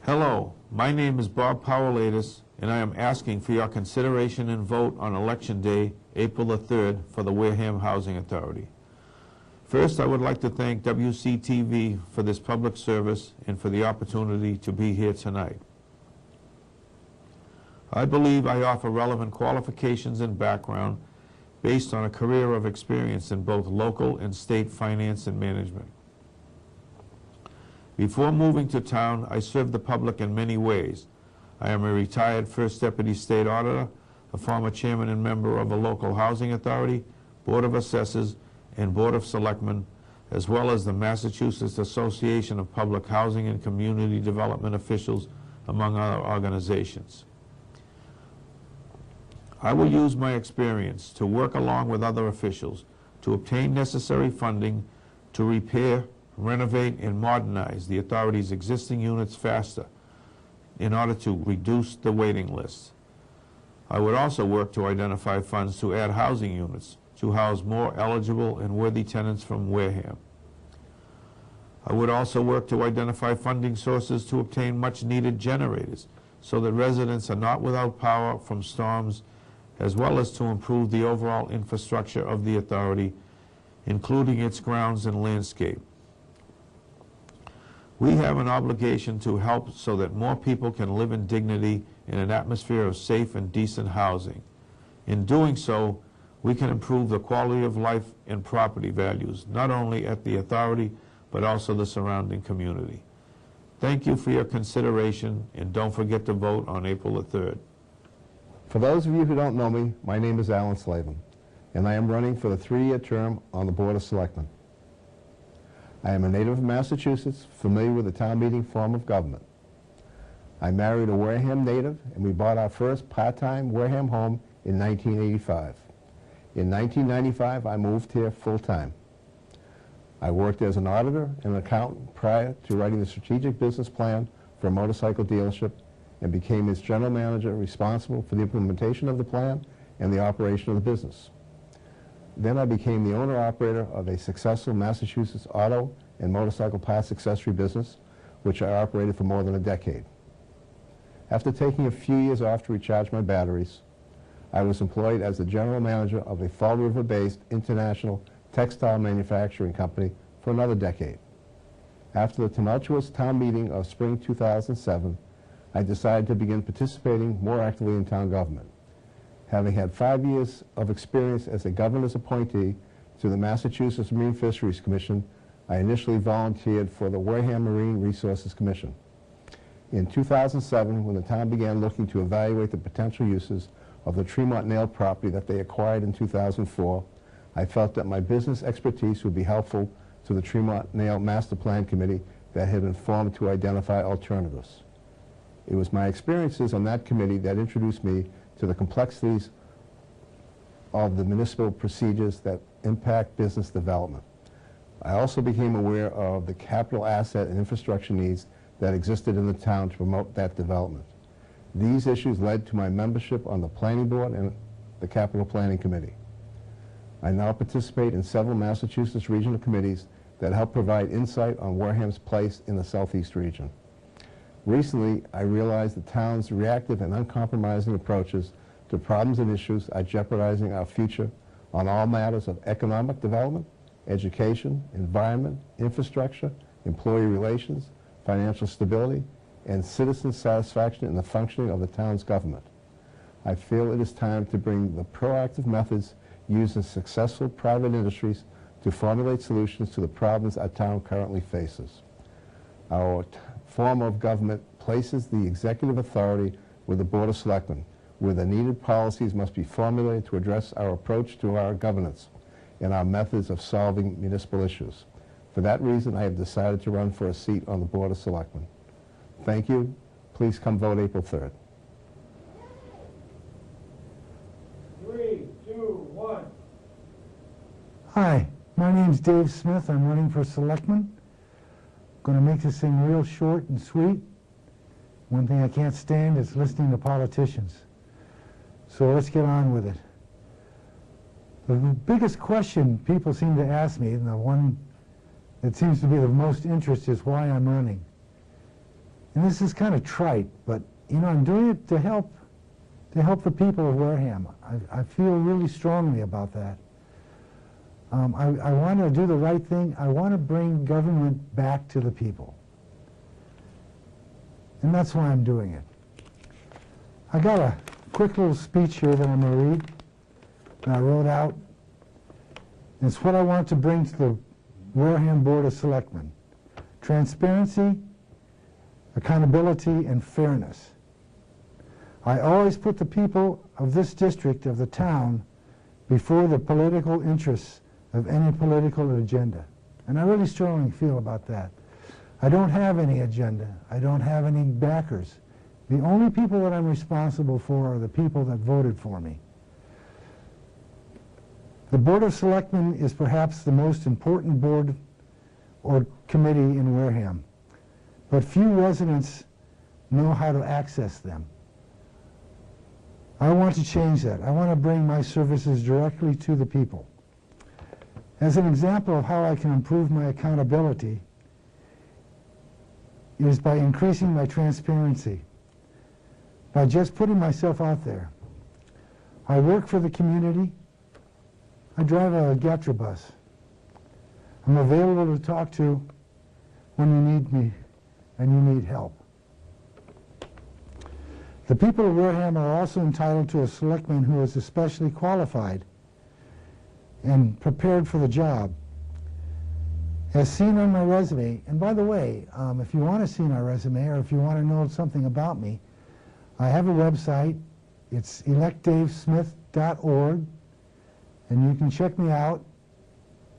Hello, my name is Bob Powelatis, and I am asking for your consideration and vote on Election Day, April the 3rd, for the Wareham Housing Authority. First, I would like to thank WCTV for this public service and for the opportunity to be here tonight. I believe I offer relevant qualifications and background based on a career of experience in both local and state finance and management. Before moving to town, I served the public in many ways. I am a retired First Deputy State Auditor, a former chairman and member of a local housing authority, Board of Assessors, and Board of Selectmen, as well as the Massachusetts Association of Public Housing and Community Development Officials, among other organizations. I will use my experience to work along with other officials to obtain necessary funding to repair, renovate, and modernize the authority's existing units faster in order to reduce the waiting list. I would also work to identify funds to add housing units to house more eligible and worthy tenants from Wareham. I would also work to identify funding sources to obtain much-needed generators so that residents are not without power from storms, as well as to improve the overall infrastructure of the authority, including its grounds and landscape. We have an obligation to help so that more people can live in dignity in an atmosphere of safe and decent housing. In doing so, we can improve the quality of life and property values, not only at the authority, but also the surrounding community. Thank you for your consideration, and don't forget to vote on April the 3rd. For those of you who don't know me, my name is Alan Slavin, and I am running for the 3-year term on the Board of Selectmen. I am a native of Massachusetts, familiar with the town meeting form of government. I married a Wareham native, and we bought our first part-time Wareham home in 1985. In 1995, I moved here full-time. I worked as an auditor and an accountant prior to writing the strategic business plan for a motorcycle dealership and became its general manager responsible for the implementation of the plan and the operation of the business. Then I became the owner-operator of a successful Massachusetts auto and motorcycle parts accessory business, which I operated for more than a decade. After taking a few years off to recharge my batteries, I was employed as the general manager of a Fall River-based international textile manufacturing company for another decade. After the tumultuous town meeting of spring 2007, I decided to begin participating more actively in town government. Having had 5 years of experience as a governor's appointee to the Massachusetts Marine Fisheries Commission, I initially volunteered for the Wareham Marine Resources Commission. In 2007, when the town began looking to evaluate the potential uses of the Tremont Nail property that they acquired in 2004, I felt that my business expertise would be helpful to the Tremont Nail Master Plan Committee that had been formed to identify alternatives. It was my experiences on that committee that introduced me to the complexities of the municipal procedures that impact business development. I also became aware of the capital asset and infrastructure needs that existed in the town to promote that development. These issues led to my membership on the Planning Board and the Capital Planning Committee. I now participate in several Massachusetts regional committees that help provide insight on Wareham's place in the Southeast region. Recently, I realized the town's reactive and uncompromising approaches to problems and issues are jeopardizing our future on all matters of economic development, education, environment, infrastructure, employee relations, financial stability, and citizen satisfaction in the functioning of the town's government. I feel it is time to bring the proactive methods used in successful private industries to formulate solutions to the problems our town currently faces. Our form of government places the executive authority with the Board of Selectmen, where the needed policies must be formulated to address our approach to our governance and our methods of solving municipal issues. For that reason, I have decided to run for a seat on the Board of Selectmen. Thank you. Please come vote April 3rd. 3, 2, 1. Hi, my name's Dave Smith. I'm running for Selectman. Going to make this thing real short and sweet. One thing I can't stand is listening to politicians. So let's get on with it. The biggest question people seem to ask me, and the one that seems to be of most interest, is why I'm running. And this is kind of trite, but you know, I'm doing it to help the people of Wareham. I feel really strongly about that. I want to do the right thing. I want to bring government back to the people. And that's why I'm doing it. I got a quick little speech here that I'm going to read that I wrote out. It's what I want to bring to the Wareham Board of Selectmen. Transparency, accountability, and fairness. I always put the people of this district of the town before the political interests of any political agenda. And I really strongly feel about that. I don't have any agenda. I don't have any backers. The only people that I'm responsible for are the people that voted for me. The Board of Selectmen is perhaps the most important board or committee in Wareham, but few residents know how to access them. I want to change that. I want to bring my services directly to the people. As an example of how I can improve my accountability is by increasing my transparency, by just putting myself out there. I work for the community. I drive a Gatra bus. I'm available to talk to when you need me and you need help. The people of Wareham are also entitled to a selectman who is especially qualified and prepared for the job. As seen on my resume, and by the way, if you want to see my resume or if you want to know something about me, I have a website. It's electdavesmith.org, and you can check me out,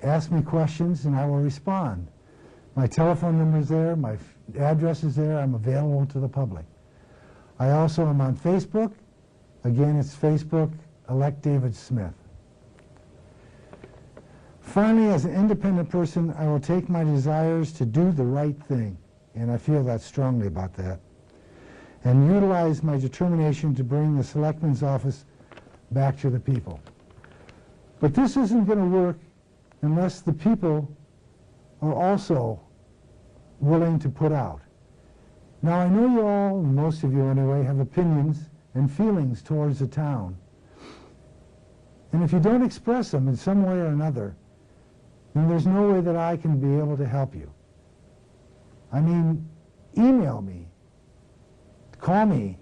ask me questions, and I will respond. My telephone number is there, my address is there, I'm available to the public. I also am on Facebook. Again, it's Facebook, Elect David Smith. Finally, as an independent person, I will take my desires to do the right thing, and I feel that strongly about that, and utilize my determination to bring the Selectman's office back to the people. But this isn't going to work unless the people are also willing to put out. Now, I know you all, most of you anyway, have opinions and feelings towards the town. And if you don't express them in some way or another, then there's no way that I can be able to help you. I mean, email me, call me,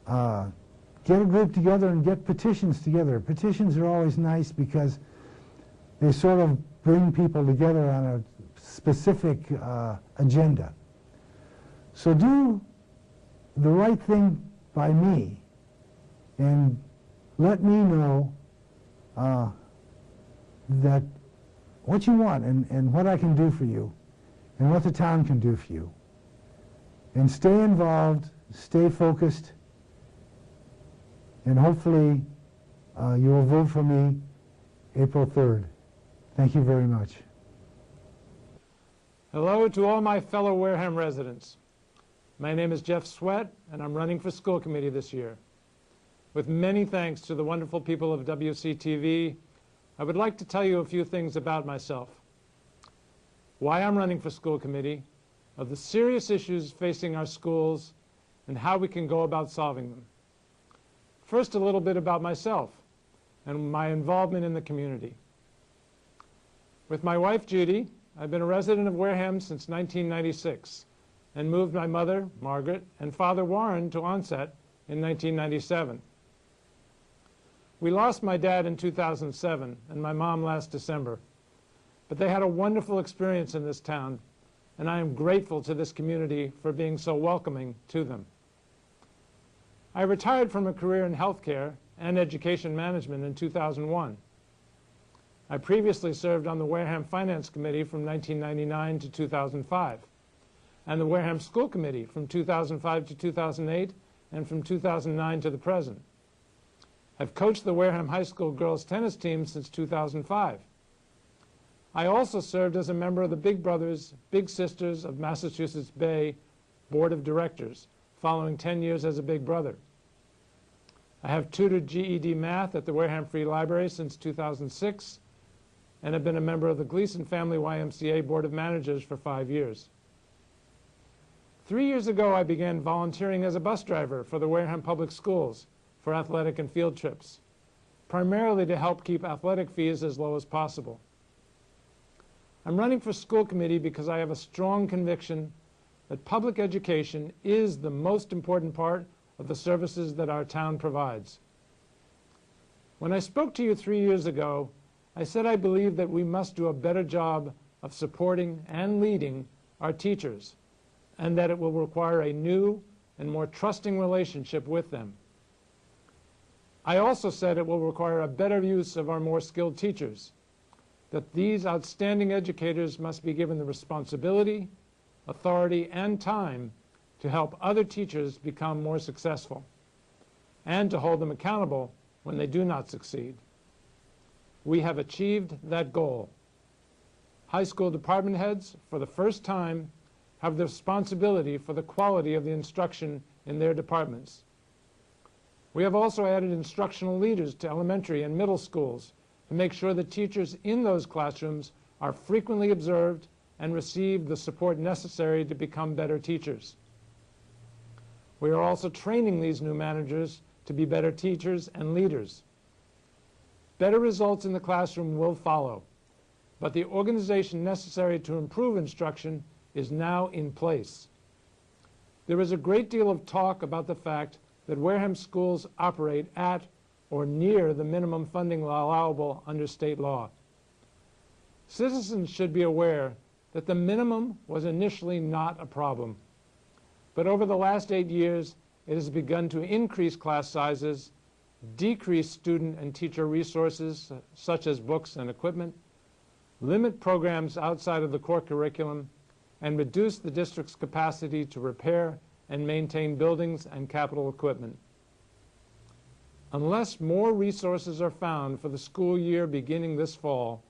get a group together and get petitions together. Petitions are always nice because they sort of bring people together on a specific agenda. So do the right thing by me and let me know that what you want and what I can do for you and what the town can do for you. And stay involved, stay focused, and hopefully you will vote for me April 3rd. Thank you very much. Hello to all my fellow Wareham residents. My name is Jeff Sweat, and I'm running for school committee this year. With many thanks to the wonderful people of WCTV, I would like to tell you a few things about myself. Why I'm running for school committee, of the serious issues facing our schools, and how we can go about solving them. First, a little bit about myself and my involvement in the community. With my wife, Judy, I've been a resident of Wareham since 1996 and moved my mother, Margaret, and father, Warren, to Onset in 1997. We lost my dad in 2007 and my mom last December, but they had a wonderful experience in this town, and I am grateful to this community for being so welcoming to them. I retired from a career in healthcare and education management in 2001. I previously served on the Wareham Finance Committee from 1999 to 2005, and the Wareham School Committee from 2005 to 2008, and from 2009 to the present. I've coached the Wareham High School girls tennis team since 2005. I also served as a member of the Big Brothers, Big Sisters of Massachusetts Bay Board of Directors, following 10 years as a Big Brother. I have tutored GED math at the Wareham Free Library since 2006, and have been a member of the Gleason Family YMCA Board of Managers for 5 years. 3 years ago, I began volunteering as a bus driver for the Wareham Public Schools for athletic and field trips, primarily to help keep athletic fees as low as possible. I'm running for school committee because I have a strong conviction that public education is the most important part of the services that our town provides. When I spoke to you 3 years ago, I said I believe that we must do a better job of supporting and leading our teachers, and that it will require a new and more trusting relationship with them. I also said it will require a better use of our more skilled teachers, that these outstanding educators must be given the responsibility, authority, and time to help other teachers become more successful, and to hold them accountable when they do not succeed. We have achieved that goal. High school department heads, for the first time, have the responsibility for the quality of the instruction in their departments. We have also added instructional leaders to elementary and middle schools to make sure that teachers in those classrooms are frequently observed and receive the support necessary to become better teachers. We are also training these new managers to be better teachers and leaders. Better results in the classroom will follow, but the organization necessary to improve instruction is now in place. There is a great deal of talk about the fact that Wareham schools operate at or near the minimum funding allowable under state law. Citizens should be aware that the minimum was initially not a problem, but over the last 8 years, it has begun to increase class sizes, decrease student and teacher resources, such as books and equipment, limit programs outside of the core curriculum, and reduce the district's capacity to repair and maintain buildings and capital equipment. Unless more resources are found for the school year beginning this fall,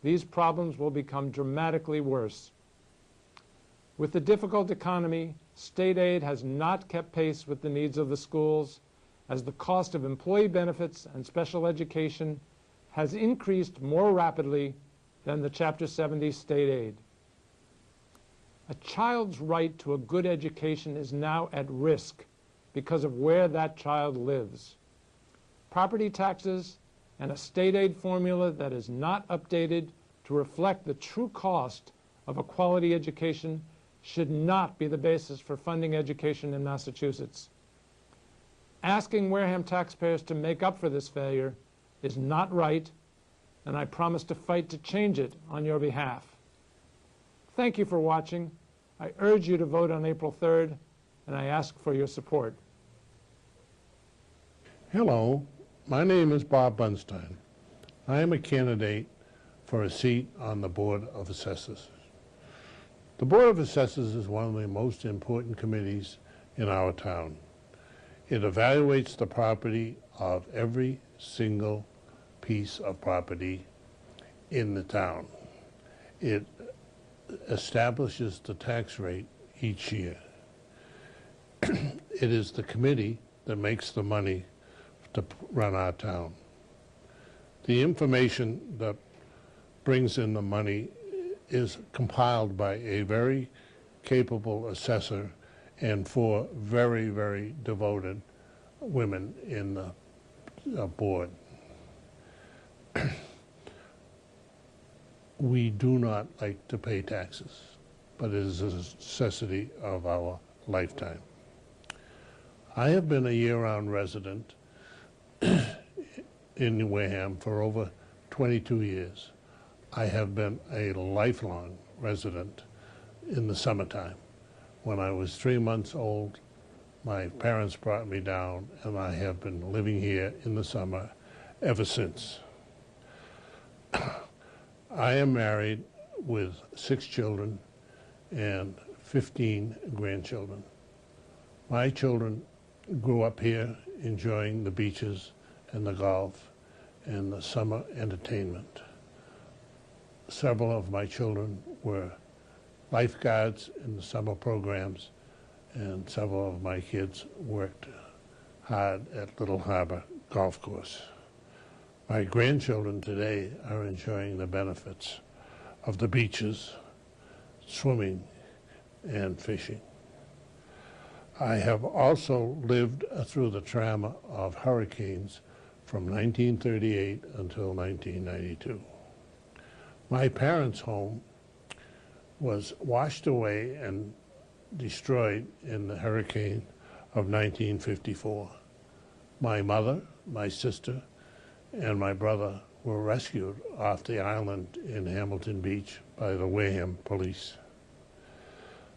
these problems will become dramatically worse. With the difficult economy, state aid has not kept pace with the needs of the schools, as the cost of employee benefits and special education has increased more rapidly than the Chapter 70 state aid. A child's right to a good education is now at risk because of where that child lives. Property taxes and a state aid formula that is not updated to reflect the true cost of a quality education should not be the basis for funding education in Massachusetts. Asking Wareham taxpayers to make up for this failure is not right, and I promise to fight to change it on your behalf. Thank you for watching. I urge you to vote on April 3rd, and I ask for your support. Hello, my name is Bob Bunstein. I am a candidate for a seat on the Board of Assessors. The Board of Assessors is one of the most important committees in our town. It evaluates the property of every single piece of property in the town. It establishes the tax rate each year. It is the committee that makes the money to run our town. The information that brings in the money is compiled by a very capable assessor and 4 very, very devoted women in the board. We do not like to pay taxes, but it is a necessity of our lifetime. I have been a year-round resident in Wareham for over 22 years. I have been a lifelong resident in the summertime. When I was 3 months old, my parents brought me down, and I have been living here in the summer ever since. I am married with 6 children and 15 grandchildren. My children grew up here enjoying the beaches and the golf and the summer entertainment. Several of my children were lifeguards in the summer programs, and several of my kids worked hard at Little Harbor Golf Course. My grandchildren today are enjoying the benefits of the beaches, swimming, and fishing. I have also lived through the trauma of hurricanes from 1938 until 1992. My parents' home was washed away and destroyed in the hurricane of 1954. My mother, my sister, and my brother were rescued off the island in Hamilton Beach by the Wareham police.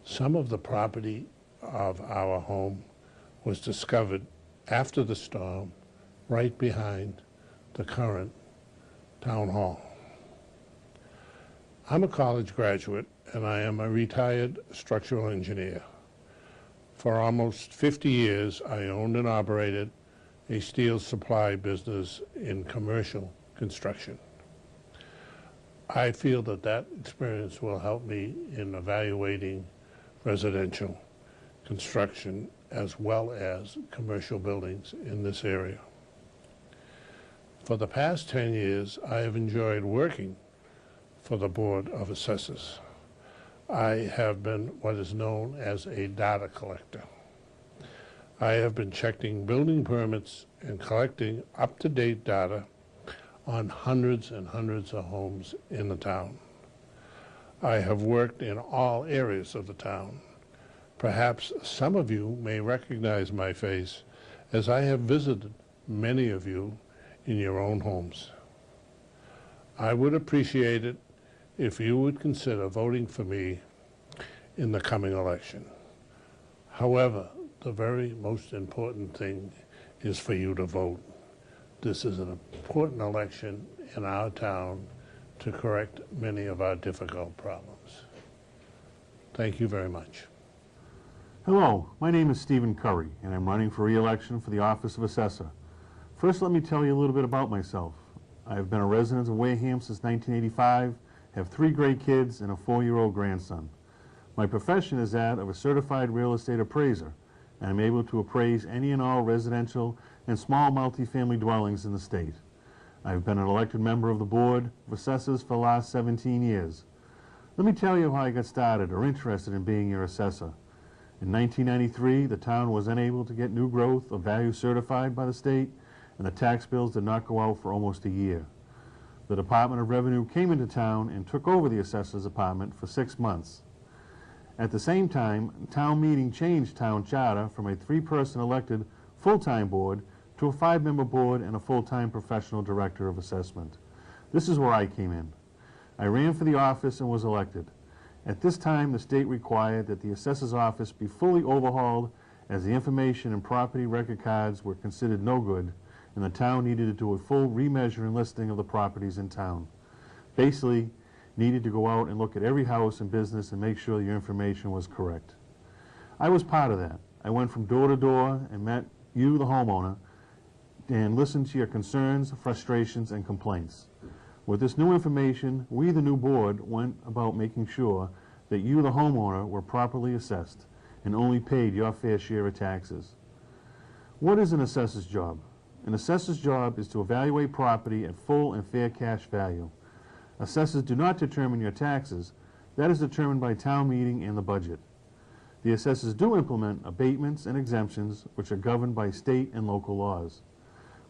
Some of the property of our home was discovered after the storm right behind the current town hall. I'm a college graduate and I am a retired structural engineer. For almost 50 years, I owned and operated a steel supply business in commercial construction. I feel that that experience will help me in evaluating residential construction as well as commercial buildings in this area. For the past 10 years, I have enjoyed working for the Board of Assessors. I have been what is known as a data collector. I have been checking building permits and collecting up-to-date data on hundreds and hundreds of homes in the town. I have worked in all areas of the town. Perhaps some of you may recognize my face as I have visited many of you in your own homes. I would appreciate it if you would consider voting for me in the coming election. However, the very most important thing is for you to vote. This is an important election in our town to correct many of our difficult problems. Thank you very much. Hello, my name is Stephen Curry, and I'm running for re-election for the office of Assessor. First, let me tell you a little bit about myself. I've been a resident of Wareham since 1985, have 3 great kids and a 4-year-old grandson. My profession is that of a certified real estate appraiser, and I'm able to appraise any and all residential and small multifamily dwellings in the state. I've been an elected member of the Board of Assessors for the last 17 years. Let me tell you how I got started or interested in being your assessor. In 1993, the town was unable to get new growth or value certified by the state, and the tax bills did not go out for almost a year. The Department of Revenue came into town and took over the assessor's department for 6 months. At the same time, town meeting changed town charter from a 3-person elected full-time board to a 5-member board and a full-time professional director of assessment. This is where I came in. I ran for the office and was elected. At this time, the state required that the assessor's office be fully overhauled as the information and property record cards were considered no good, and the town needed to do a full remeasure and listing of the properties in town. Basically, needed to go out and look at every house and business and make sure your information was correct. I was part of that. I went from door to door and met you, the homeowner, and listened to your concerns, frustrations, and complaints. With this new information, we, the new board, went about making sure that you, the homeowner, were properly assessed and only paid your fair share of taxes. What is an assessor's job? An assessor's job is to evaluate property at full and fair cash value. Assessors do not determine your taxes. That is determined by town meeting and the budget. The assessors do implement abatements and exemptions which are governed by state and local laws.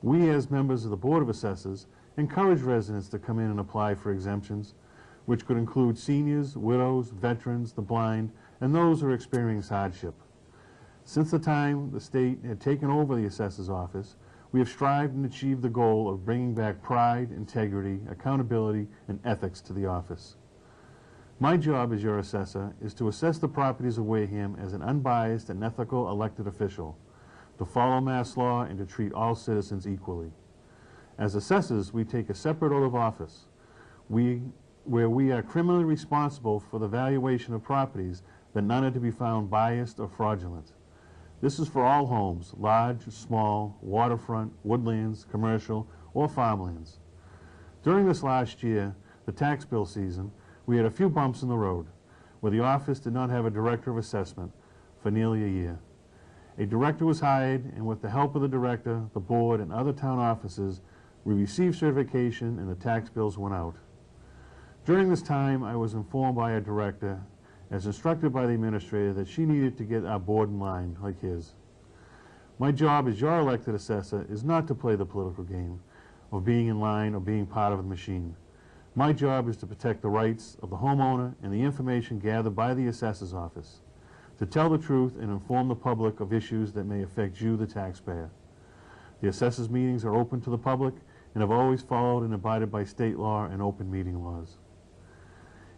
We, as members of the Board of Assessors, encourage residents to come in and apply for exemptions, which could include seniors, widows, veterans, the blind, and those who experience hardship. Since the time the state had taken over the assessor's office, we have strived and achieved the goal of bringing back pride, integrity, accountability, and ethics to the office. My job as your assessor is to assess the properties of Wareham as an unbiased and ethical elected official, to follow mass law and to treat all citizens equally. As assessors, we take a separate oath of office, where we are criminally responsible for the valuation of properties that none are to be found biased or fraudulent. This is for all homes, large, small, waterfront, woodlands, commercial, or farmlands. During this last year, the tax bill season, we had a few bumps in the road, where the office did not have a director of assessment for nearly a year. A director was hired, and with the help of the director, the board, and other town offices, we received certification and the tax bills went out. During this time, I was informed by a director as instructed by the administrator that she needed to get our board in line like his. My job as your elected assessor is not to play the political game of being in line or being part of the machine. My job is to protect the rights of the homeowner and the information gathered by the assessor's office, to tell the truth and inform the public of issues that may affect you, the taxpayer. The assessors' meetings are open to the public and have always followed and abided by state law and open meeting laws.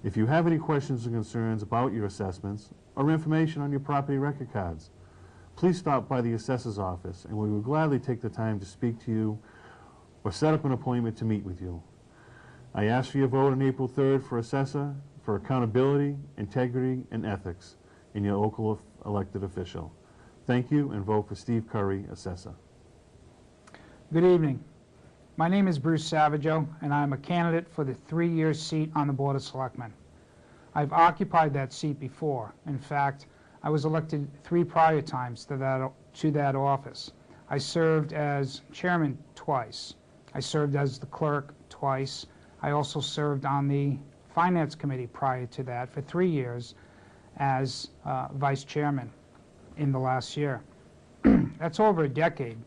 If you have any questions or concerns about your assessments or information on your property record cards, please stop by the assessor's office and we will gladly take the time to speak to you or set up an appointment to meet with you. I ask for your vote on April 3rd for assessor, for accountability, integrity, and ethics in your local elected official. Thank you, and vote for Steve Curry, assessor. Good evening. My name is Bruce Savageau, and I am a candidate for the 3-year seat on the Board of Selectmen. I've occupied that seat before. In fact, I was elected 3 prior times to that office. I served as chairman twice. I served as the clerk twice. I also served on the Finance Committee prior to that for 3 years as vice chairman in the last year. That's over a decade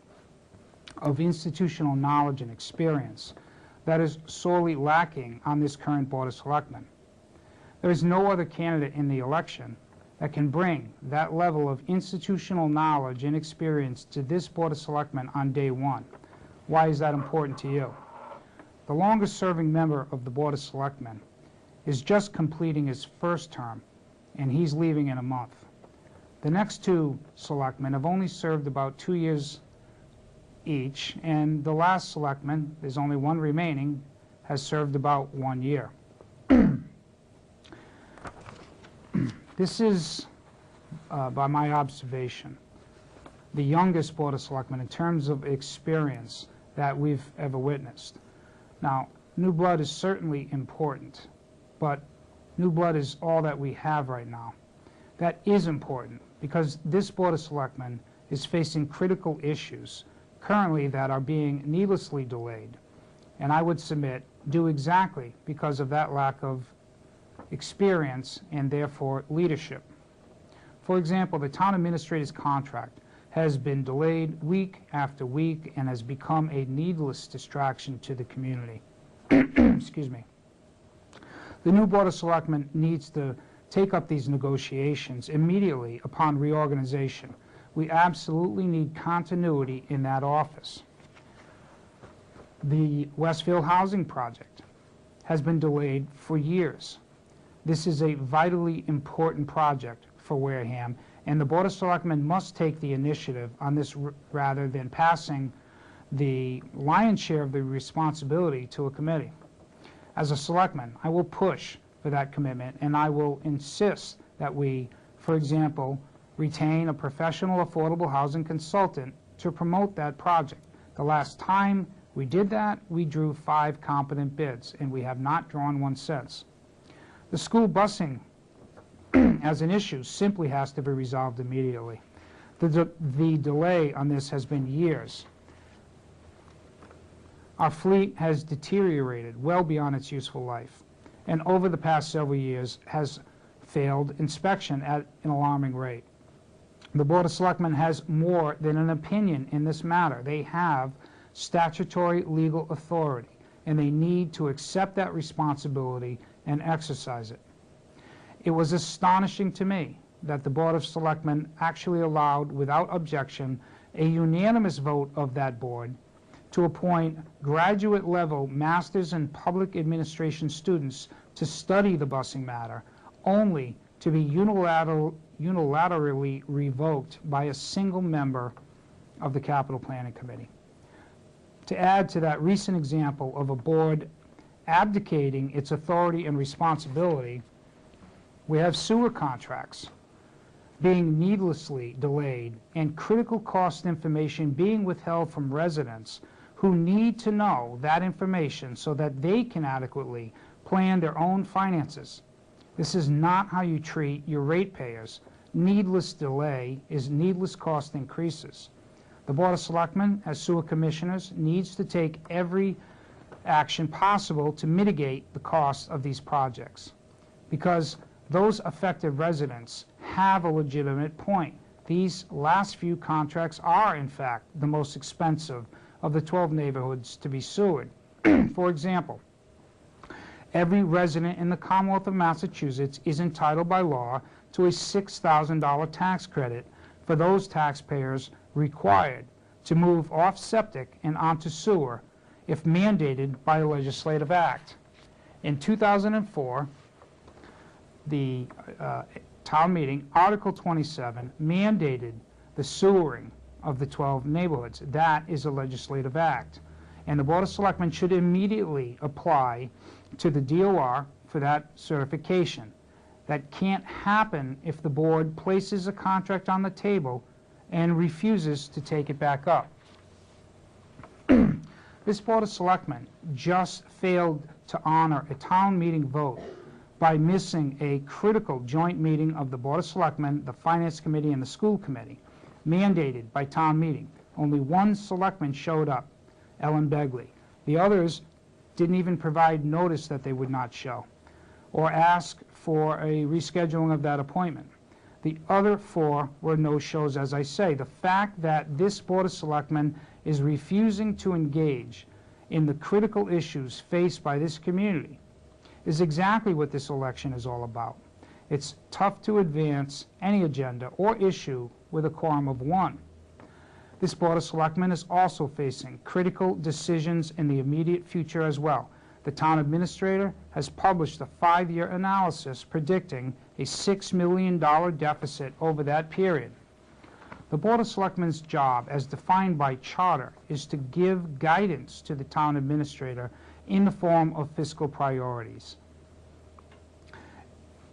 of institutional knowledge and experience that is sorely lacking on this current Board of Selectmen. There is no other candidate in the election that can bring that level of institutional knowledge and experience to this Board of Selectmen on day one. Why is that important to you? The longest serving member of the Board of Selectmen is just completing his first term, and he's leaving in a month. The next 2 selectmen have only served about 2 years each, and the last selectman, there's only 1 remaining, has served about 1 year. This is, by my observation, the youngest Board of Selectmen in terms of experience that we've ever witnessed. Now, new blood is certainly important, but new blood is all that we have right now. That is important because this Board of Selectmen is facing critical issues currently that are being needlessly delayed, and I would submit due exactly because of that lack of experience and therefore leadership. For example, the town administrator's contract has been delayed week after week and has become a needless distraction to the community. Excuse me. The new Board of Selectmen needs to take up these negotiations immediately upon reorganization. We absolutely need continuity in that office. The Westfield Housing Project has been delayed for years. This is a vitally important project for Wareham, and the Board of Selectmen must take the initiative on this rather than passing the lion's share of the responsibility to a committee. As a selectman, I will push for that commitment, and I will insist that we, for example, retain a professional affordable housing consultant to promote that project. The last time we did that, we drew 5 competent bids, and we have not drawn one since. The school busing as an issue simply has to be resolved immediately. The delay on this has been years. Our fleet has deteriorated well beyond its useful life, and over the past several years has failed inspection at an alarming rate. The Board of Selectmen has more than an opinion in this matter. They have statutory legal authority, and they need to accept that responsibility and exercise it. It was astonishing to me that the Board of Selectmen actually allowed, without objection, a unanimous vote of that board to appoint graduate-level Masters in Public Administration students to study the busing matter, only to be unilaterally revoked by a single member of the Capital Planning Committee. To add to that recent example of a board abdicating its authority and responsibility, we have sewer contracts being needlessly delayed and critical cost information being withheld from residents who need to know that information so that they can adequately plan their own finances. This is not how you treat your ratepayers. Needless delay is needless cost increases. The Board of Selectmen, as sewer commissioners, needs to take every action possible to mitigate the cost of these projects, because those affected residents have a legitimate point. These last few contracts are, in fact, the most expensive of the 12 neighborhoods to be sewered. For example, every resident in the Commonwealth of Massachusetts is entitled by law to a $6,000 tax credit for those taxpayers required to move off septic and onto sewer if mandated by a legislative act. In 2004, the town meeting, Article 27, mandated the sewering of the 12 neighborhoods. That is a legislative act. And the Board of Selectmen should immediately apply to the DOR for that certification. That can't happen if the board places a contract on the table and refuses to take it back up. This Board of Selectmen just failed to honor a town meeting vote by missing a critical joint meeting of the Board of Selectmen, the Finance Committee, and the School Committee, mandated by town meeting. Only one selectman showed up, Ellen Begley. The others didn't even provide notice that they would not show or ask for a rescheduling of that appointment. The other 4 were no-shows, as I say. The fact that this Board of Selectmen is refusing to engage in the critical issues faced by this community is exactly what this election is all about. It's tough to advance any agenda or issue with a quorum of 1. This Board of Selectmen is also facing critical decisions in the immediate future as well. The town administrator has published a 5-year analysis predicting a $6 million deficit over that period. The Board of Selectmen's job, as defined by charter, is to give guidance to the town administrator in the form of fiscal priorities.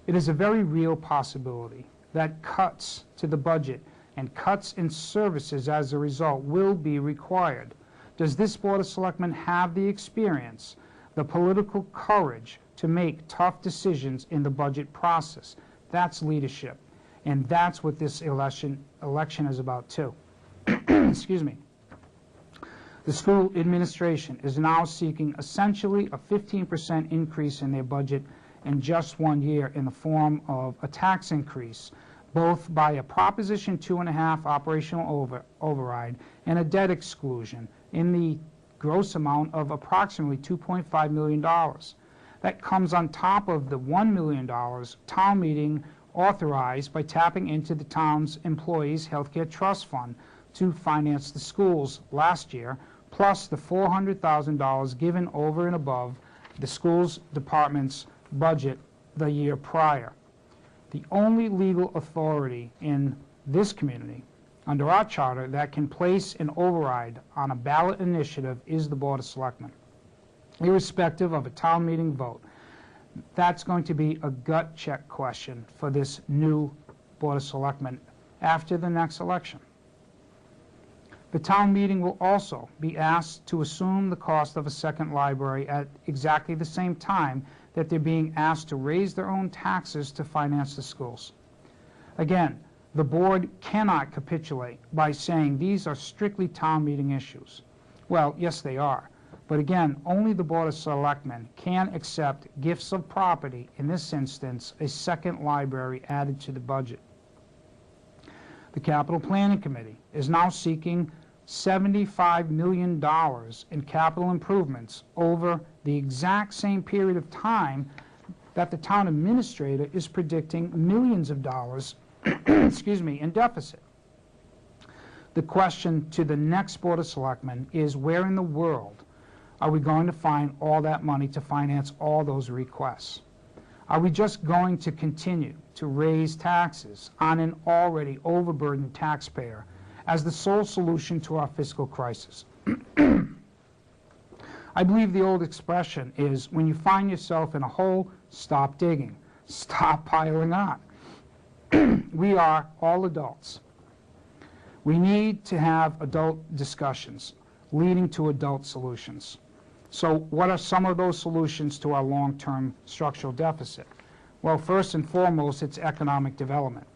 It is a very real possibility that cuts to the budget and cuts in services as a result will be required. Does this Board of Selectmen have the experience, the political courage to make tough decisions in the budget process? That's leadership, and that's what this election is about too. Excuse me. The school administration is now seeking essentially a 15% increase in their budget in just 1 year in the form of a tax increase, both by a Proposition 2.5 operational override and a debt exclusion in the gross amount of approximately $2.5 million. That comes on top of the $1 million town meeting authorized by tapping into the town's employees' healthcare trust fund to finance the schools last year, plus the $400,000 given over and above the schools department's budget the year prior. The only legal authority in this community under our charter that can place an override on a ballot initiative is the Board of Selectmen, irrespective of a town meeting vote. That's going to be a gut check question for this new Board of Selectmen after the next election. The town meeting will also be asked to assume the cost of a second library at exactly the same time that they're being asked to raise their own taxes to finance the schools. Again, the board cannot capitulate by saying these are strictly town meeting issues. Well, yes, they are. But again, only the Board of Selectmen can accept gifts of property, in this instance, a second library added to the budget. The Capital Planning Committee is now seeking $75 million in capital improvements over the exact same period of time that the town administrator is predicting millions of dollars excuse me, in deficit. The question to the next Board of Selectmen is, where in the world are we going to find all that money to finance all those requests? Are we just going to continue to raise taxes on an already overburdened taxpayer as the sole solution to our fiscal crisis? I believe the old expression is, when you find yourself in a hole, stop digging, stop piling on. We are all adults. We need to have adult discussions leading to adult solutions. So what are some of those solutions to our long-term structural deficit? Well, first and foremost, it's economic development.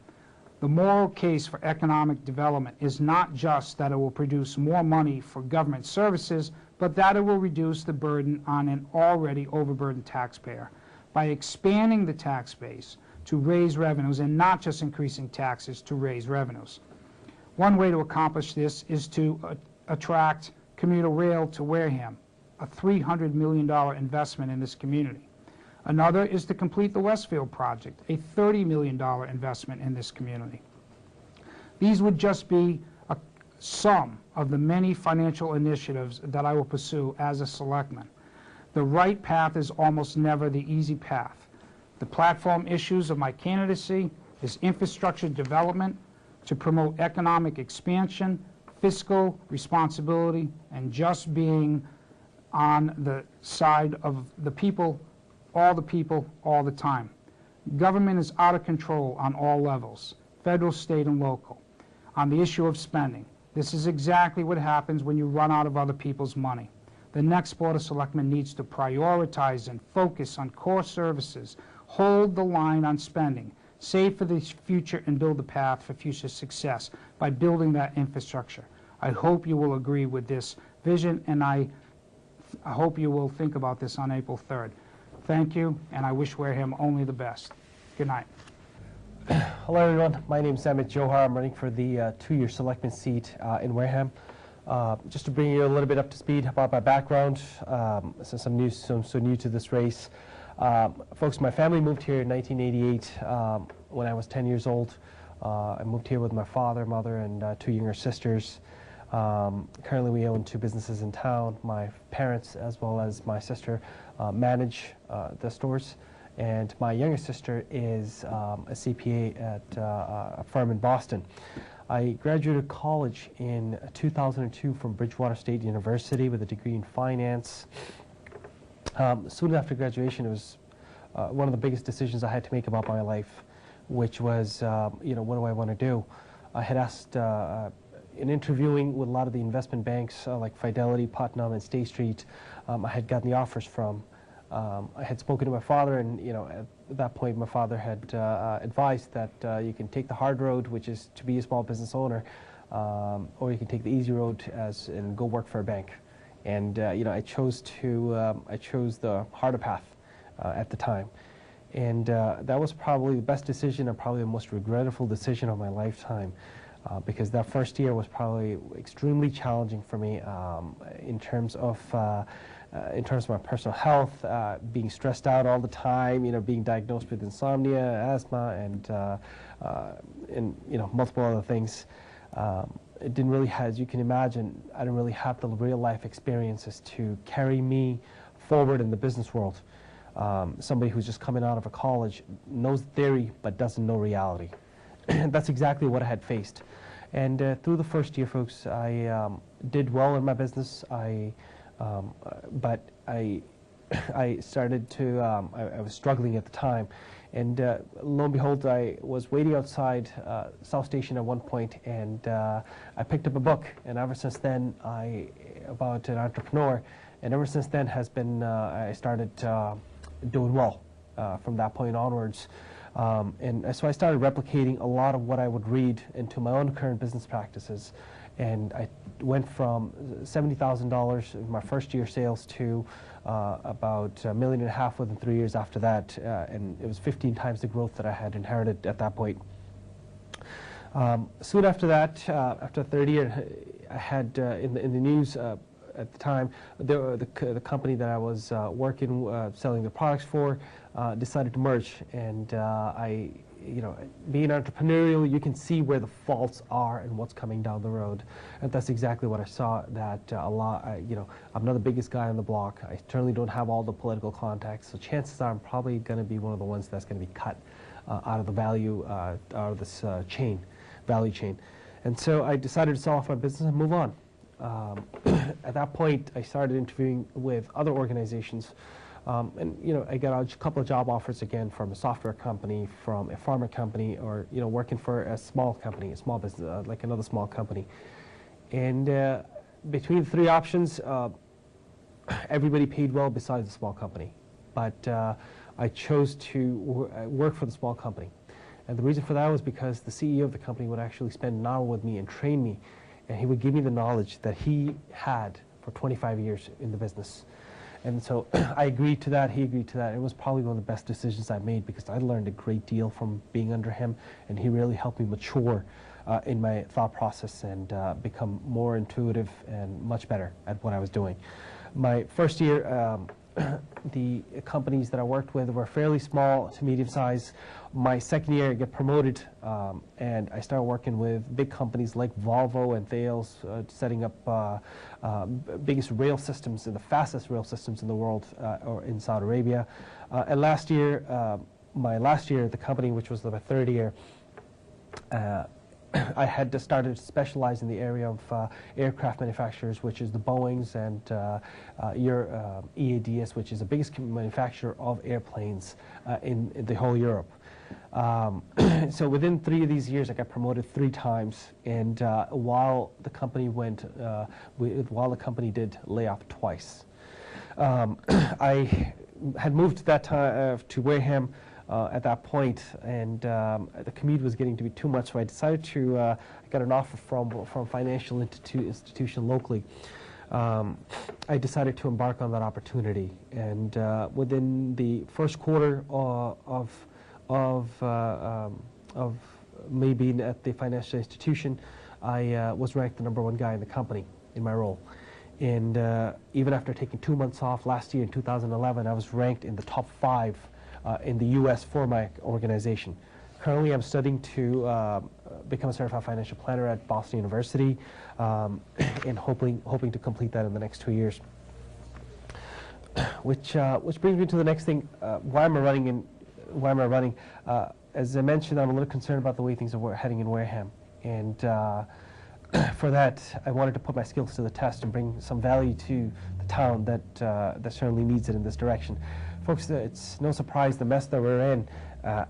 The moral case for economic development is not just that it will produce more money for government services, but that it will reduce the burden on an already overburdened taxpayer. By expanding the tax base to raise revenues and not just increasing taxes to raise revenues. One way to accomplish this is to attract commuter rail to Wareham, a $300 million investment in this community. Another is to complete the Westfield project, a $30 million investment in this community. These would just be some of the many financial initiatives that I will pursue as a selectman. The right path is almost never the easy path. The platform issues of my candidacy is infrastructure development to promote economic expansion, fiscal responsibility, and just being on the side of the people, all the time. Government is out of control on all levels, federal, state, and local. On the issue of spending, this is exactly what happens when you run out of other people's money. The next Board of Selectmen needs to prioritize and focus on core services, hold the line on spending, save for the future, and build the path for future success by building that infrastructure. I hope you will agree with this vision, and I hope you will think about this on April 3rd. Thank you, and I wish Wareham only the best. Good night. Hello everyone, my name is Amit Johar. I'm running for the two-year selectman seat in Wareham. Just to bring you a little bit up to speed about my background, since I'm so new to this race. Folks, my family moved here in 1988 when I was 10 years old. I moved here with my father, mother, and two younger sisters. Currently we own two businesses in town. My parents, as well as my sister, manage the stores. And my younger sister is a CPA at a firm in Boston. I graduated college in 2002 from Bridgewater State University with a degree in finance. Soon after graduation, it was one of the biggest decisions I had to make about my life, which was, what do I want to do? I had asked, in interviewing with a lot of the investment banks like Fidelity, Putnam, and State Street, I had gotten the offers from. I had spoken to my father, and at that point my father had advised that you can take the hard road, which is to be a small business owner, or you can take the easy road and go work for a bank. And I chose the harder path at the time, and that was probably the best decision and probably the most regretful decision of my lifetime. Because that first year was probably extremely challenging for me in terms of my personal health, being stressed out all the time, being diagnosed with insomnia, asthma, and multiple other things. It didn't really have, as you can imagine, I didn't really have the real life experiences to carry me forward in the business world. Somebody who's just coming out of a college knows theory but doesn't know reality. That's exactly what I had faced. And through the first year, folks, I did well in my business. But I started to, I was struggling at the time. And lo and behold, I was waiting outside South Station at one point, and I picked up a book. And ever since then, about an entrepreneur, and ever since then has been, I started doing well from that point onwards. And so I started replicating a lot of what I would read into my own current business practices. And I went from $70,000 in my first year sales to about $1.5 million within 3 years after that. And it was 15 times the growth that I had inherited at that point. Soon after that, after the third year, I had in the news at the time, the company that I was working, selling the products for, decided to merge. And being entrepreneurial, you can see where the faults are and what's coming down the road. And that's exactly what I saw, that I'm not the biggest guy on the block. I certainly don't have all the political contacts. So chances are I'm probably going to be one of the ones that's going to be cut out of the value, out of this value chain. And so I decided to sell off my business and move on. At that point, I started interviewing with other organizations. And I got a couple of job offers again from a software company, from a pharma company, or working for a small company, a small business, like another small company. And between the three options, everybody paid well besides the small company. But I chose to work for the small company. And the reason for that was because the CEO of the company would actually spend an hour with me and train me, and he would give me the knowledge that he had for 25 years in the business. And so I agreed to that, he agreed to that. It was probably one of the best decisions I made because I learned a great deal from being under him, and he really helped me mature in my thought process and become more intuitive and much better at what I was doing. My first year, the companies that I worked with were fairly small to medium size. My second year, I get promoted, and I started working with big companies like Volvo and Thales, setting up biggest rail systems and the fastest rail systems in the world, or in Saudi Arabia. And last year, my last year at the company, which was my third year, I had to start to specialize in the area of aircraft manufacturers, which is the Boeings, and your EADS, which is the biggest manufacturer of airplanes in the whole Europe. So within 3 of these years, I got promoted 3 times, and while the company did lay off twice. I had moved that time to Wareham at that point, and the commute was getting to be too much, so I decided to, I got an offer from a financial institution locally. I decided to embark on that opportunity, and within the first quarter of me being at the financial institution, I was ranked the #1 guy in the company in my role. And even after taking 2 months off last year in 2011, I was ranked in the top 5 in the U.S. for my organization. Currently, I'm studying to become a certified financial planner at Boston University, and hoping to complete that in the next 2 years. Which brings me to the next thing. Why am I running? As I mentioned, I'm a little concerned about the way things are heading in Wareham, and for that, I wanted to put my skills to the test and bring some value to the town that certainly needs it in this direction. Folks, it's no surprise the mess that we're in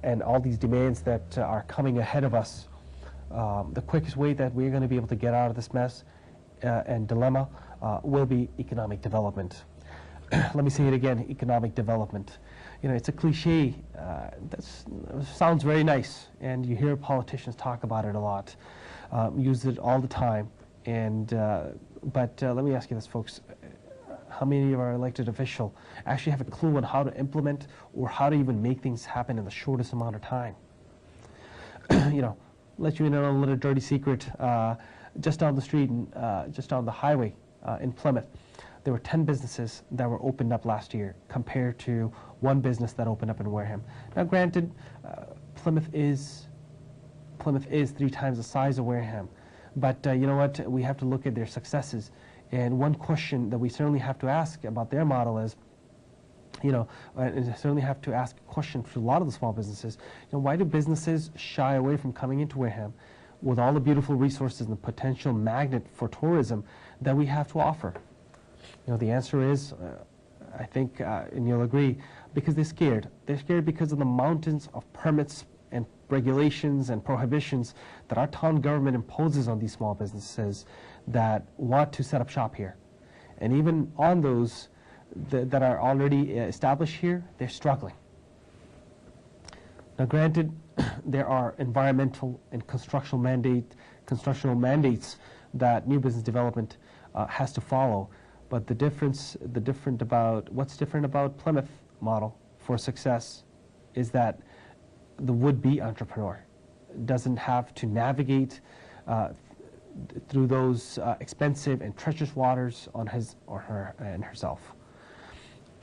and all these demands that are coming ahead of us. The quickest way that we're going to be able to get out of this mess and dilemma will be economic development. Let me say it again, economic development. You know, it's a cliche that sounds very nice, and you hear politicians talk about it a lot, use it all the time. And but let me ask you this, folks. How many of our elected officials actually have a clue on how to implement or how to even make things happen in the shortest amount of time? You know, let you in on a little dirty secret. Just down the street, just down the highway in Plymouth, there were 10 businesses that were opened up last year compared to 1 business that opened up in Wareham. Now, granted, Plymouth is 3 times the size of Wareham, but you know what? We have to look at their successes. And one question that we certainly have to ask about their model is, you know, and certainly have to ask a question for a lot of the small businesses, you know, why do businesses shy away from coming into Wareham with all the beautiful resources and the potential magnet for tourism that we have to offer? You know, the answer is, I think, and you'll agree, because they're scared. They're scared because of the mountains of permits and regulations and prohibitions that our town government imposes on these small businesses that want to set up shop here. And even on those that are already established here, they're struggling. Now, granted, there are environmental and constructional mandates that new business development has to follow. But what's different about Plymouth model for success is that the would-be entrepreneur doesn't have to navigate through those expensive and treacherous waters on his or her and herself.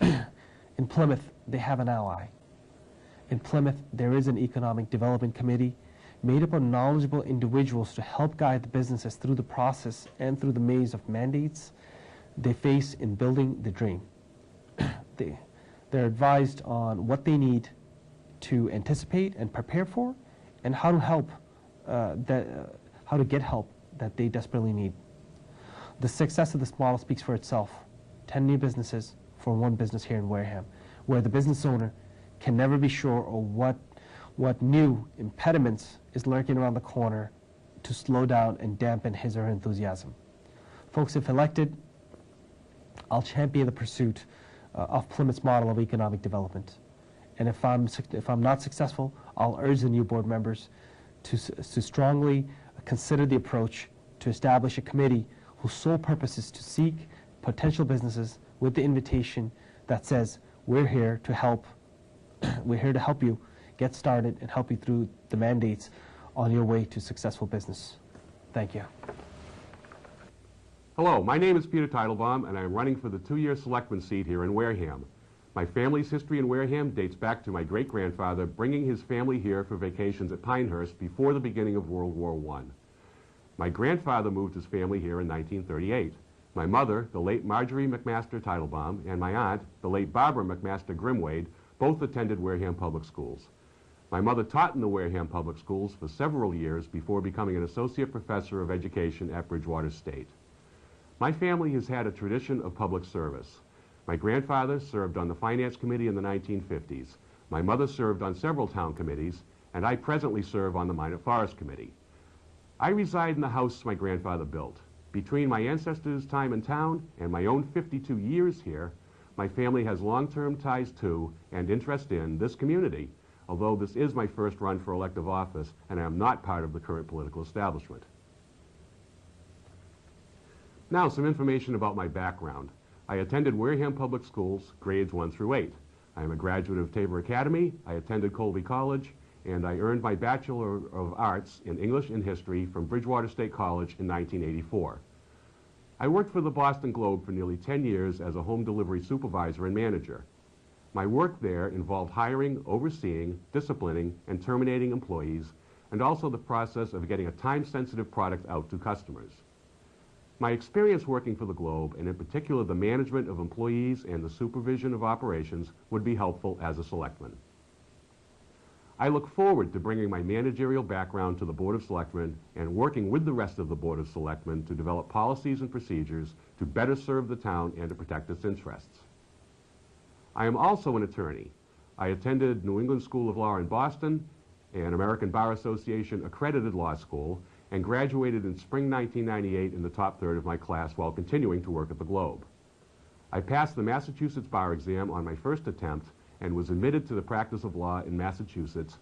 In Plymouth, they have an ally. In Plymouth, there is an economic development committee made up of knowledgeable individuals to help guide the businesses through the process and through the maze of mandates they face in building the dream. They're advised on what they need to anticipate and prepare for, and how to help how to get help that they desperately need. The success of this model speaks for itself. 10 new businesses for 1 business here in Wareham, where the business owner can never be sure of what new impediments is lurking around the corner to slow down and dampen his or her enthusiasm. Folks, if elected, I'll champion the pursuit of Plymouth's model of economic development. And if I'm not successful, I'll urge the new board members to strongly consider the approach to establish a committee whose sole purpose is to seek potential businesses with the invitation that says, we're here to help, we're here to help you get started and help you through the mandates on your way to successful business. Thank you. Hello, my name is Peter Teitelbaum, and I am running for the 2-year selectman seat here in Wareham. My family's history in Wareham dates back to my great-grandfather bringing his family here for vacations at Pinehurst before the beginning of World War I. My grandfather moved his family here in 1938. My mother, the late Marjorie McMaster Teitelbaum, and my aunt, the late Barbara McMaster Grimwade, both attended Wareham Public Schools. My mother taught in the Wareham Public Schools for several years before becoming an associate professor of education at Bridgewater State. My family has had a tradition of public service. My grandfather served on the Finance Committee in the 1950s. My mother served on several town committees, and I presently serve on the Minot Forest Committee. I reside in the house my grandfather built. Between my ancestors' time in town and my own 52 years here, my family has long-term ties to and interest in this community, although this is my first run for elective office and I am not part of the current political establishment. Now, some information about my background. I attended Wareham Public Schools, grades 1 through 8. I am a graduate of Tabor Academy, I attended Colby College, and I earned my Bachelor of Arts in English and History from Bridgewater State College in 1984. I worked for the Boston Globe for nearly 10 years as a home delivery supervisor and manager. My work there involved hiring, overseeing, disciplining, and terminating employees, and also the process of getting a time-sensitive product out to customers. My experience working for the Globe, and in particular the management of employees and the supervision of operations, would be helpful as a selectman. I look forward to bringing my managerial background to the Board of Selectmen and working with the rest of the Board of Selectmen to develop policies and procedures to better serve the town and to protect its interests. I am also an attorney. I attended New England School of Law in Boston, an American Bar Association accredited law school, and graduated in spring 1998 in the top third of my class while continuing to work at the Globe. I passed the Massachusetts bar exam on my first attempt and was admitted to the practice of law in Massachusetts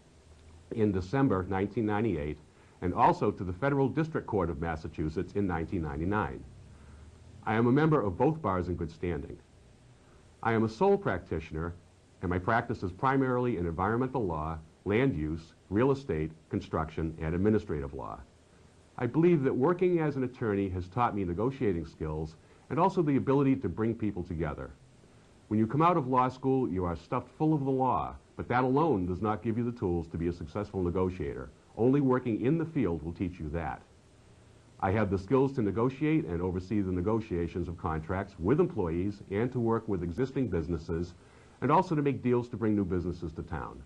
in December 1998, and also to the Federal District Court of Massachusetts in 1999. I am a member of both bars in good standing. I am a sole practitioner, and my practice is primarily in environmental law, land use, real estate, construction, and administrative law. I believe that working as an attorney has taught me negotiating skills and also the ability to bring people together. When you come out of law school, you are stuffed full of the law, but that alone does not give you the tools to be a successful negotiator. Only working in the field will teach you that. I have the skills to negotiate and oversee the negotiations of contracts with employees and to work with existing businesses, and also to make deals to bring new businesses to town.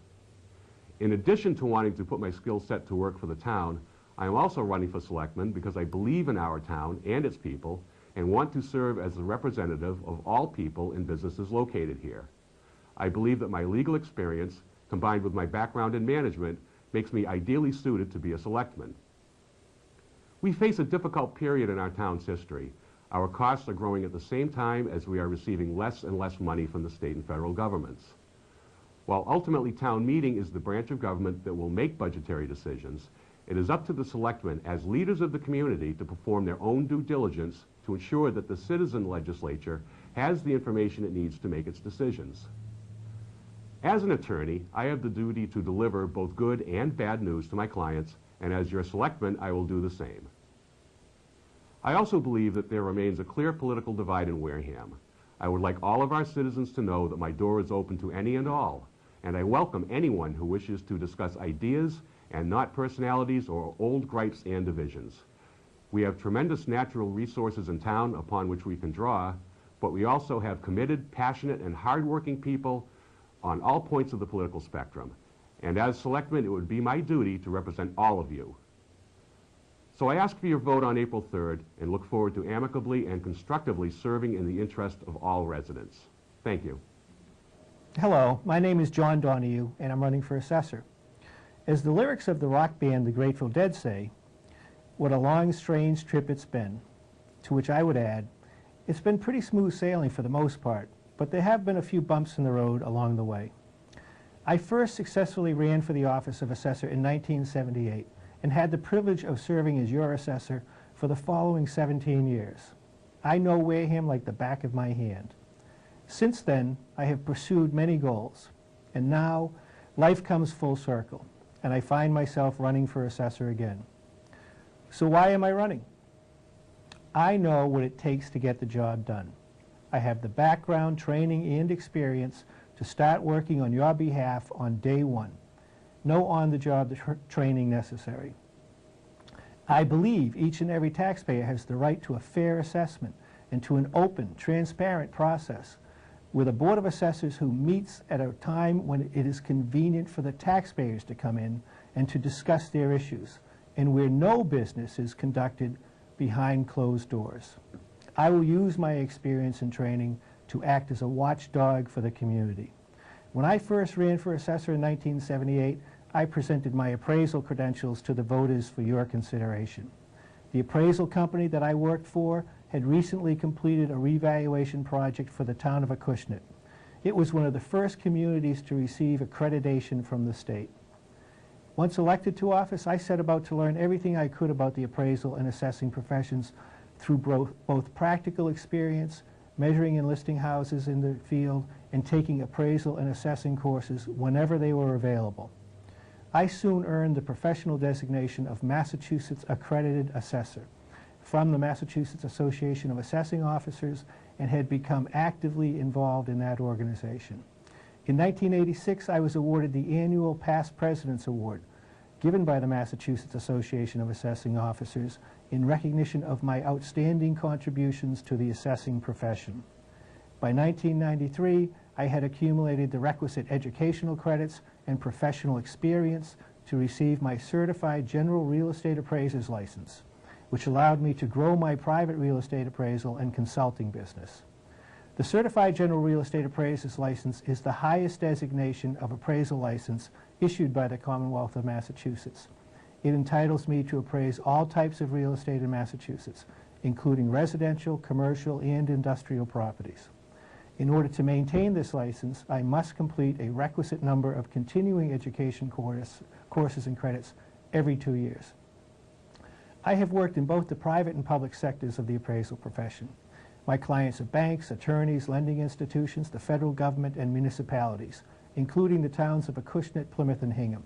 In addition to wanting to put my skill set to work for the town, I am also running for selectman because I believe in our town and its people and want to serve as the representative of all people and businesses located here. I believe that my legal experience, combined with my background in management, makes me ideally suited to be a selectman. We face a difficult period in our town's history. Our costs are growing at the same time as we are receiving less and less money from the state and federal governments. While ultimately town meeting is the branch of government that will make budgetary decisions, it is up to the selectmen as leaders of the community to perform their own due diligence to ensure that the citizen legislature has the information it needs to make its decisions. As an attorney, I have the duty to deliver both good and bad news to my clients, and as your selectman, I will do the same. I also believe that there remains a clear political divide in Wareham. I would like all of our citizens to know that my door is open to any and all, and I welcome anyone who wishes to discuss ideas and not personalities or old gripes and divisions. We have tremendous natural resources in town upon which we can draw, but we also have committed, passionate, and hardworking people on all points of the political spectrum. And as selectman, it would be my duty to represent all of you. So I ask for your vote on April 3rd and look forward to amicably and constructively serving in the interest of all residents. Thank you. Hello, my name is John Donahue, and I'm running for assessor. As the lyrics of the rock band The Grateful Dead say, what a long, strange trip it's been, to which I would add, it's been pretty smooth sailing for the most part, but there have been a few bumps in the road along the way. I first successfully ran for the office of assessor in 1978 and had the privilege of serving as your assessor for the following 17 years. I know Wareham like the back of my hand. Since then, I have pursued many goals, and now life comes full circle, and I find myself running for assessor again. So why am I running? I know what it takes to get the job done. I have the background, training, and experience to start working on your behalf on day one. No on-the-job training necessary. I believe each and every taxpayer has the right to a fair assessment and to an open, transparent process with a Board of Assessors who meets at a time when it is convenient for the taxpayers to come in and to discuss their issues, and where no business is conducted behind closed doors. I will use my experience and training to act as a watchdog for the community. When I first ran for assessor in 1978, I presented my appraisal credentials to the voters for your consideration. The appraisal company that I worked for had recently completed a revaluation project for the town of Acushnet. It was one of the first communities to receive accreditation from the state. Once elected to office, I set about to learn everything I could about the appraisal and assessing professions through both practical experience, measuring and listing houses in the field, and taking appraisal and assessing courses whenever they were available. I soon earned the professional designation of Massachusetts Accredited Assessor from the Massachusetts Association of Assessing Officers and had become actively involved in that organization. In 1986, I was awarded the annual Past President's Award given by the Massachusetts Association of Assessing Officers in recognition of my outstanding contributions to the assessing profession. By 1993, I had accumulated the requisite educational credits and professional experience to receive my Certified General Real Estate Appraiser's license, which allowed me to grow my private real estate appraisal and consulting business. The Certified General Real Estate Appraiser's license is the highest designation of appraisal license issued by the Commonwealth of Massachusetts. It entitles me to appraise all types of real estate in Massachusetts, including residential, commercial, and industrial properties. In order to maintain this license, I must complete a requisite number of continuing education courses and credits every 2 years. I have worked in both the private and public sectors of the appraisal profession. My clients are banks, attorneys, lending institutions, the federal government, and municipalities, including the towns of Acushnet, Plymouth, and Hingham.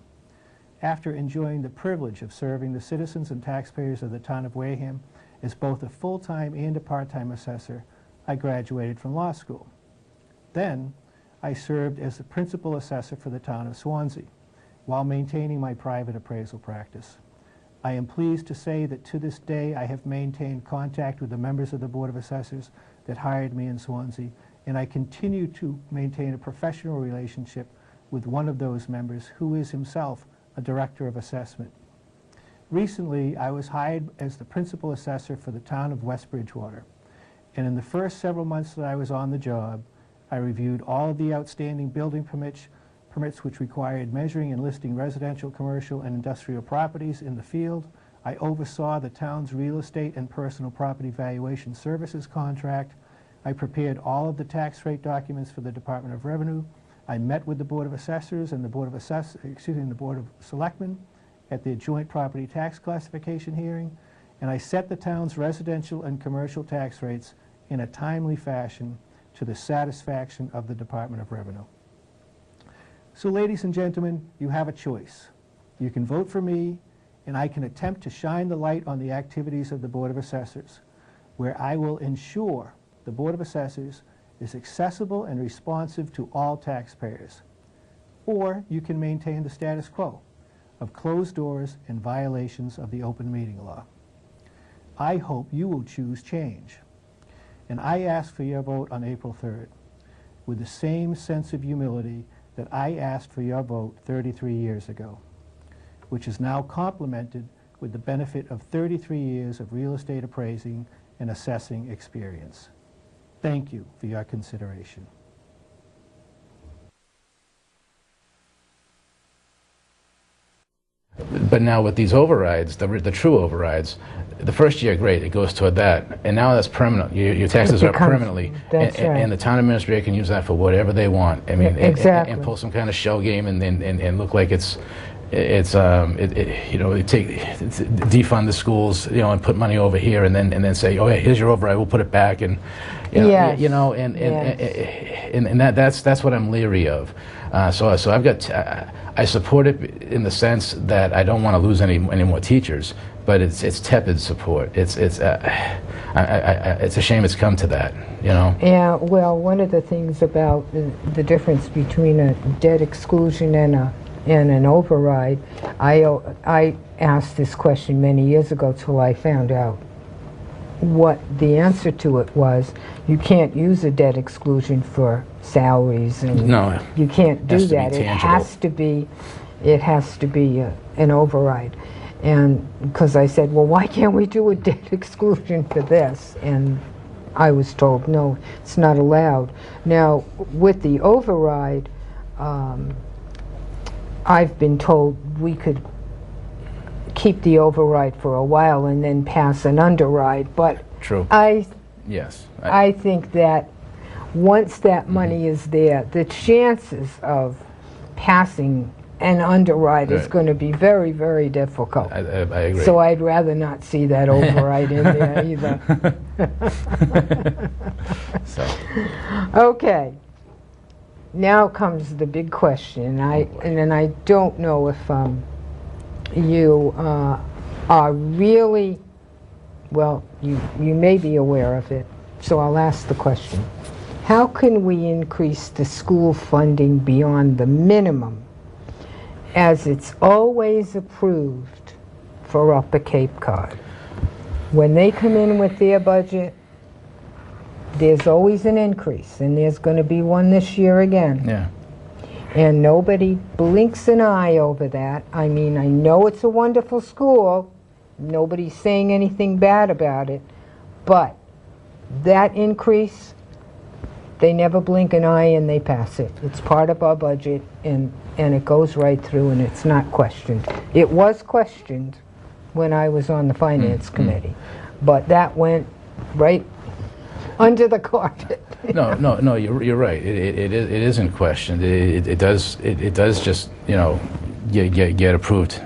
After enjoying the privilege of serving the citizens and taxpayers of the town of Wareham as both a full-time and a part-time assessor, I graduated from law school. Then, I served as the principal assessor for the town of Swansea, while maintaining my private appraisal practice. I am pleased to say that to this day I have maintained contact with the members of the Board of Assessors that hired me in Swansea, and I continue to maintain a professional relationship with one of those members who is himself a director of assessment. Recently, I was hired as the principal assessor for the town of West Bridgewater, and in the first several months that I was on the job, I reviewed all of the outstanding building permits which required measuring and listing residential, commercial, and industrial properties in the field. I oversaw the town's real estate and personal property valuation services contract. I prepared all of the tax rate documents for the Department of Revenue. I met with the Board of Assessors and the Board of Selectmen at their joint property tax classification hearing, and I set the town's residential and commercial tax rates in a timely fashion to the satisfaction of the Department of Revenue. So, ladies and gentlemen, you have a choice. You can vote for me, and I can attempt to shine the light on the activities of the Board of Assessors, where I will ensure the Board of Assessors is accessible and responsive to all taxpayers. Or you can maintain the status quo of closed doors and violations of the open meeting law. I hope you will choose change. And I ask for your vote on April 3rd with the same sense of humility that I asked for your vote 33 years ago, which is now complemented with the benefit of 33 years of real estate appraising and assessing experience. Thank you for your consideration. But now with these overrides, the true overrides, the first year, great, it goes toward that. And now that's permanent. Your taxes are permanently. And the town administrator can use that for whatever they want. I mean, exactly. and pull some kind of shell game and look like it's defund the schools, and put money over here, and then say, oh yeah, here's your override, we'll put it back, and Yes. And that's what I'm leery of. So I've got I support it in the sense that I don't want to lose any more teachers, but it's tepid support. It's a shame it's come to that, Yeah, well, one of the things about the difference between a debt exclusion and an override, I asked this question many years ago till I found out what the answer to it was. You can't use a debt exclusion for salaries, and No, you can't do has to be that. tangible. It has to be an override. And because I said, well, why can't we do a debt exclusion for this? And I was told, no, it's not allowed. Now, with the override, I've been told we could keep the override for a while and then pass an underride, but true. Yes. I think that once that money is there, the chances of passing an underride is going to be very, very difficult. I agree. So I'd rather not see that override in there either. Okay. Now comes the big question, and I don't know if you are really, well, you may be aware of it, so I'll ask the question. How can we increase the school funding beyond the minimum, as it's always approved for Upper Cape Cod? When they come in with their budget, there's always an increase, and there's going to be one this year again. Yeah. And nobody blinks an eye over that. I mean, I know it's a wonderful school. Nobody's saying anything bad about it. But that increase, they never blink an eye and they pass it. It's part of our budget, and it goes right through, and it's not questioned. It was questioned when I was on the Finance Committee, but that went right under the carpet. No, you're right. It isn't questioned. It does just get approved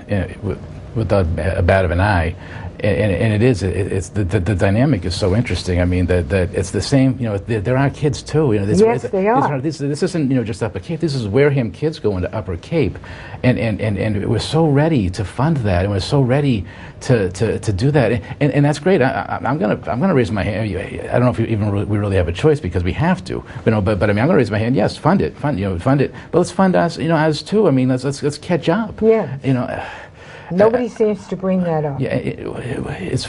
without a bat of an eye, and it's the dynamic is so interesting. I mean that it's the same. There are kids too. Yes, they are. This isn't just Upper Cape. This is Wareham kids going to Upper Cape, and we're so ready to fund that, and we're so ready to do that, and that's great. I'm gonna raise my hand. I don't know if we really have a choice because we have to. But I mean, I'm gonna raise my hand. Yes, fund it. But let's fund us. Us too. I mean, let's catch up. Yeah. Nobody seems to bring that up. Yeah,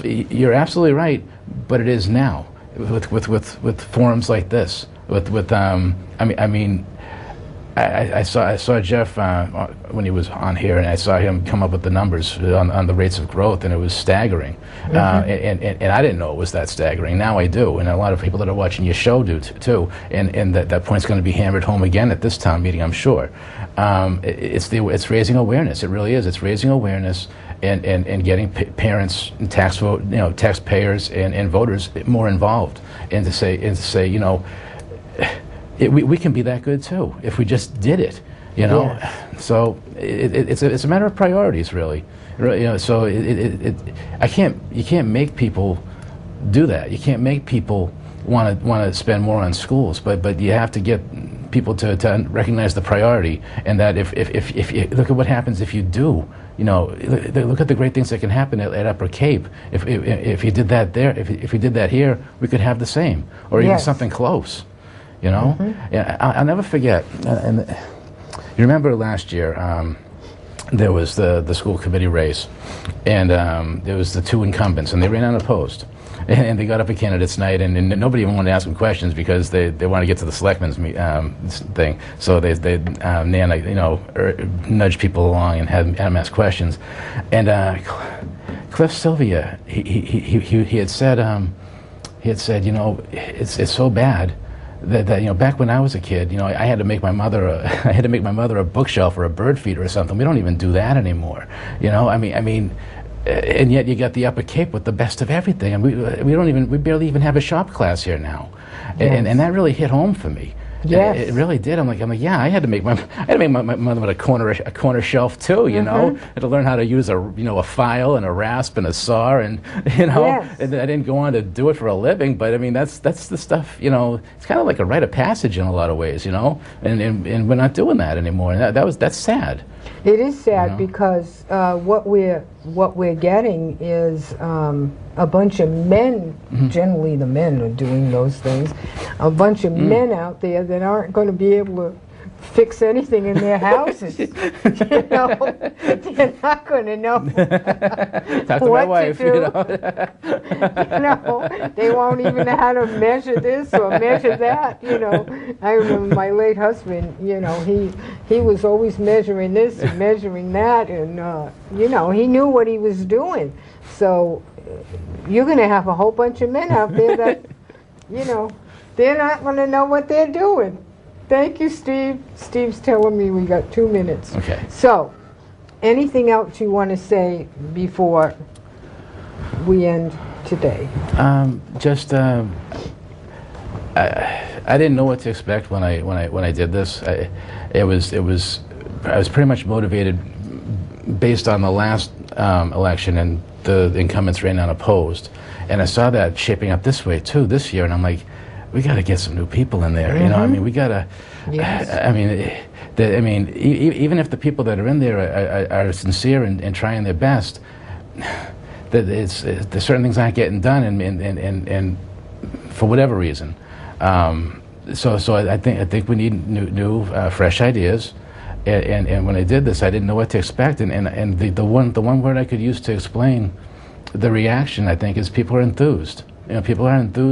you're absolutely right, but it is now with forums like this. I saw Jeff when he was on here, and I saw him come up with the numbers on the rates of growth, and it was staggering. And I didn't know it was that staggering. Now I do, and a lot of people that are watching your show do too. And that point's going to be hammered home again at this town meeting, I'm sure. It's raising awareness. It really is. It's raising awareness and getting parents and taxpayers and voters more involved, and to say we can be that good too if we just did it. Yes. So it's a matter of priorities, really. So you can't make people do that. You can't make people want to spend more on schools, but you have to get people to recognize the priority, and that if you look at what happens if you do, look at the great things that can happen at Upper Cape. If you did that there, if we did that here, we could have the same, or even something close. Yeah, I'll never forget. And you remember last year, there was the school committee race, and there was the two incumbents, and they ran unopposed. And they got up at candidates night, and nobody even wanted to ask them questions because they wanted to get to the selectmen's thing. So they Nana, nudged people along and had them ask questions. And Cliff Sylvia, he had said, it's so bad that back when I was a kid, I had to make my mother a bookshelf or a bird feeder or something. We don't even do that anymore. I mean. And yet you got the Upper Cape with the best of everything, and we barely even have a shop class here now, and that really hit home for me. Yes. It really did. I'm like, yeah, I had to make my mother a corner shelf too, you know. I had to learn how to use a file and a rasp and a saw, and Yes. and I didn't go on to do it for a living, but I mean that's the stuff, it's kind of like a rite of passage in a lot of ways, and we're not doing that anymore, and that's sad. It is sad because what we're getting is a bunch of men. Generally, the men are doing those things. A bunch of men out there that aren't going to be able to fix anything in their houses. They're not going to know Talk to my wife, to do. They won't even know how to measure this or measure that. I remember my late husband. He was always measuring this and measuring that, and he knew what he was doing. So you're going to have a whole bunch of men out there that, they're not going to know what they're doing. Thank you, Steve. Steve's telling me we got 2 minutes. Okay. So, anything else you want to say before we end today? I didn't know what to expect when I did this. I was pretty much motivated based on the last election, and the incumbents ran unopposed, and I saw that shaping up this way too this year, and I'm like, we got to get some new people in there. We got to. Yes. Even if the people that are in there are sincere and trying their best, there's certain things aren't getting done, and for whatever reason. So I think we need new fresh ideas. And when I did this, I didn't know what to expect. And the one word I could use to explain the reaction, I think, is people are enthused. People are enthused.